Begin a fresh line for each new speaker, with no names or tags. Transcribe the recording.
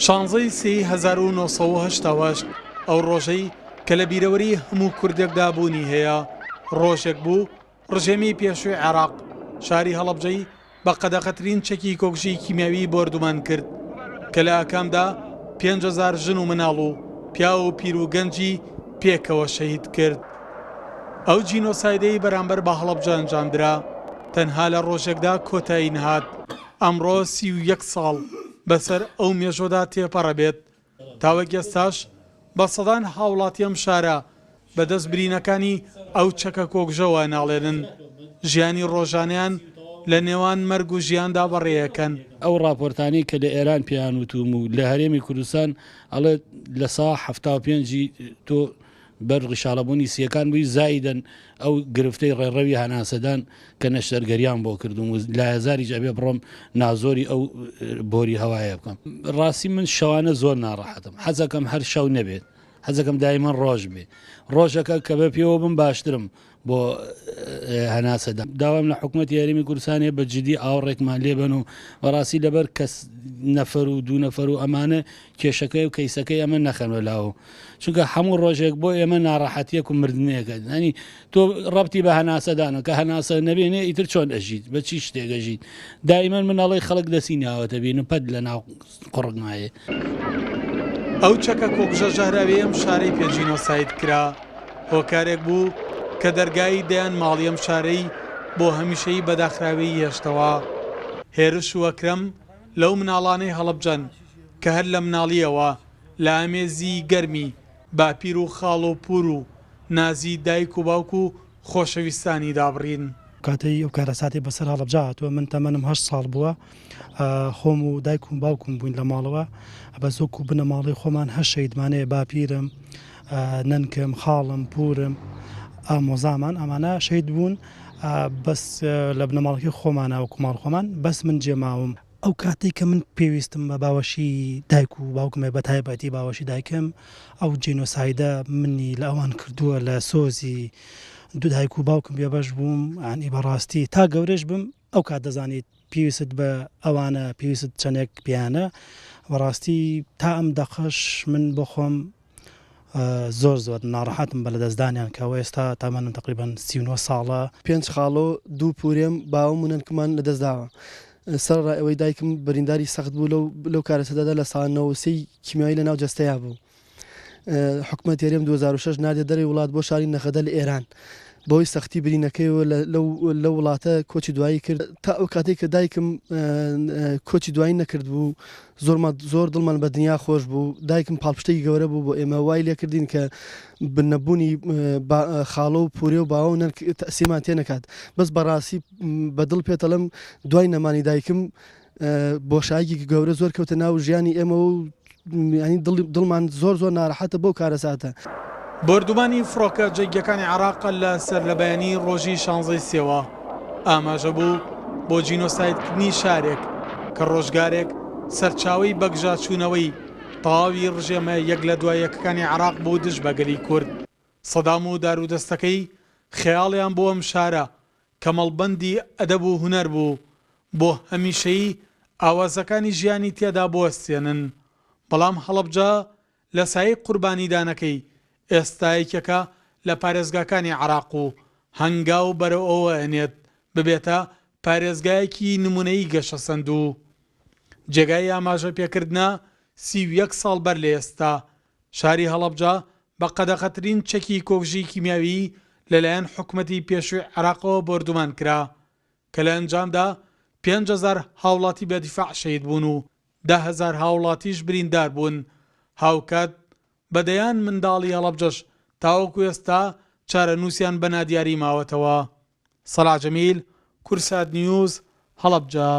شانزەی سێی 1970 ئەو ڕۆژەی کە لە بیرەوەری هەموو کوردێکدا بوونی هەیە ڕۆژێک بوو ڕژێمی پێشووی عێراق شاری هەڵەبجەی بە قەدەغەترین چەکی کۆکژی کیمیایی بۆردومان کرد کە لە ئاکامدا 5,000 ژن و مناڵ و پیا و پیر و گەنجی پێکەوە شەهید کرد. ئەو جینۆسایدەی بەرامبەر بە هەڵەبجە ئەنجامدرا تەنها لە ڕۆژێکدا کۆتایی نهات. ئەمڕۆ 31 ساڵ بەسەر ئەو مێژۆدا تێپەڕەبێت. تاوەک ئێستاش بە سەدان هاوڵاتی ئەم شارە بەدەست برینەکانی ئەو چەکە کۆکژەوە ناڵێنن. ژیانی ڕۆژانیان لە نێوان مەرگ و ژیاندا بەڕێیەکەن.
ئەو راپۆرتانی کە لە ئێران پێیان وتوم و لە هەرێمی کوردستان ئەڵێ لە سا 75 تۆ بەرغی شاڵەبوونی سیەکان بووی زایدەن ئەو گرفتەی ڕێڕەوی هەناسەدان کە نەشتەرگەریان بۆ کردوم و لە هەزاری جەبێ بڕۆم نازۆری ئەو بۆری هەوایە بکەم. ڕاستی من شەوانە زۆر ناڕەحەتم، حەزەکەم هەر شەو نەبێت، حەزەکەم دایمەن ڕۆژ بێ. ڕۆژەکە کە بە پێوە بم باشترم بۆ هەناسەدا. داوام لە حکوومەتی هەرێمی کوردستانێ بە جدی ئاوڕێکمان لێبن و بەڕاستی لەبەر کەس نەفەر و دوو نەفەر و ئەمانە کێشەکەی و کەیسەکەی ئەمە نەخەنوە لاوە، چونکە هەموو ڕۆژێک بۆ ئێمە ناڕەحەتیەک و مردنەیەکە. ینی تۆ ڕەبتی بە هەناسەدانە کە هەناسە نەبێنێ ئیتر چۆن ئەژیت بە چی شتێگەژیت. دائیمەن مناڵی خەڵک دەسی ناوەتە بین و پەت لە ناو قوڕک نایە.
ئەو چەکە کۆکژە ژەهراوی ئەم شارەی پێجینۆساید کرا. هۆکارێک بوو کە دەرگای دەیان ماڵی ئەم شارەی بۆ هەمیشەی بەداخراوی هێشتەوە. هێرش و ئەکرەم لەو مناڵانەی هەڵەبجەن کە هەر لە مناڵیەوە لە ئامێزی گەرمی باپیر و خاڵ و پور و نازی دایک و باوک و خۆشەویستانی دابڕین.
کاتەی ئەو کارەساتی بەسەر هەڵەبجە هاتووە من تەمەنم 8 ساڵ بووە. خۆم و دایک و باوکم بووین لە ماڵەوە بە زۆک و بنە ماڵی خۆمان هەش شەیدمانەیە باپیرم، نەنکم، خاڵم، پورم، ئامۆزامان ئەمانە شەید بوون بەس لە بنەماڵەکەی خۆمانە و کوماڵ خۆمان بەس من جێماوم. ئەو کاتێک کە من پێویستم بە باوەشی دایک و باوکمێ بە تایبەتی باوەشی دایکم ئەو جینۆسایدە منی لە ئەوان کردووە لە سۆزی دوو دایک و باوکم بێبەش بووم. ئەنی بەڕاستی تا گەورەش بم ئەو کات دەزانیت پێویست بە ئەوانە پێویست چەندێک پیانە. بەڕاستی تا ئەم دەقەش من بۆ خۆم زۆر ناڕەحەتم بە لە دەستدانیان کەەوە ئێستا تامەنم تقریبان 39 ساڵە.
5 خاڵۆ دوو پورێم باوم و نەنکمان لەدەستداوە. سەرڕای ئەوەی دایکم بەرینداری سەخت بوو لەو کارەسەدادا لە ساڵ 93 کیمیایی لە ناو جەستەیا بوو. حکوومەت هێرێم 2006 نادێ دەرەوەی وڵات بۆ شاری نەخەدە لە ئێران بۆی سەختی برینەکەیەوە لە وڵاتە کۆچی دوایی کرد. تا ئەو کاتێک کە دایکم کۆچی دوایی نەکرد بوو زۆر دڵمان بە دنیا خۆش بوو. دایکم پاڵپشتەی گەورە بوو بۆ ئێمە وای لێکردین کە بنەبوونی خاڵە و پورێ و باوە و تەسیمان تێ نەکات. بەس بەڕاستی بەدڵ پێتەڵم دوای نەمانی دایکم بۆشایەکی گەورە زۆر کەوتە ناو ژیانی ئێمە و ینی دڵمان زۆر ناڕەحەتە بۆ کارەساتە.
بۆردومانی فڕۆکە جێگیەکانی عێراق لە سەرلەبەیانی ڕۆژی 16 سێوە ئاماژە بوو بۆ جینۆسایدکردنی شارێک کە ڕۆژگارێک سەرچاوی بەگژاچوونەوەی تەواوی ڕژێمە یەک لە دوایەکەکانی عێراق بوو دژ بەگەلی کورد. سەدام و دارودەستەکەی خەیاڵیان بۆ ئەم شارە کە مەڵبەندی ئەدەب و هونەر بوو بۆ هەمیشەیی ئاوازەکانی ژیانی تێدا بوەستێنن. بەڵام هەڵەبجە لە سایەی قوربانیدانەکەی ئێستایەکەکە لە پارێزگاکانی عێراق و هەنگاو بەرەو ئەوە ئەنێت ببێتە پارێزگایەکی نمونەیی گەشە سەندوو. جێگای ئاماژە پێکردنە 31 ساڵ بەر لە ئێستا شاری هەڵەبجە بە قەدەغەترین چەکی کۆکژی کیمیاوی لەلایەن حکوومەتی پێشووی عێراقەوە بۆردومان کرا کە لە ئەنجامدا 5,000 هاوڵاتی بەدیفاع شەهید بوون و 10,000 هاوڵاتیش بریندار بوون. هاوکات بەدەیان منداڵی هەڵەبجەش تاوەکو ئێستا چارەنووسیان بە نادیاری ماوەتەوە. سەلاح جەمیل، کوردسات نیوز، هەڵەبجە.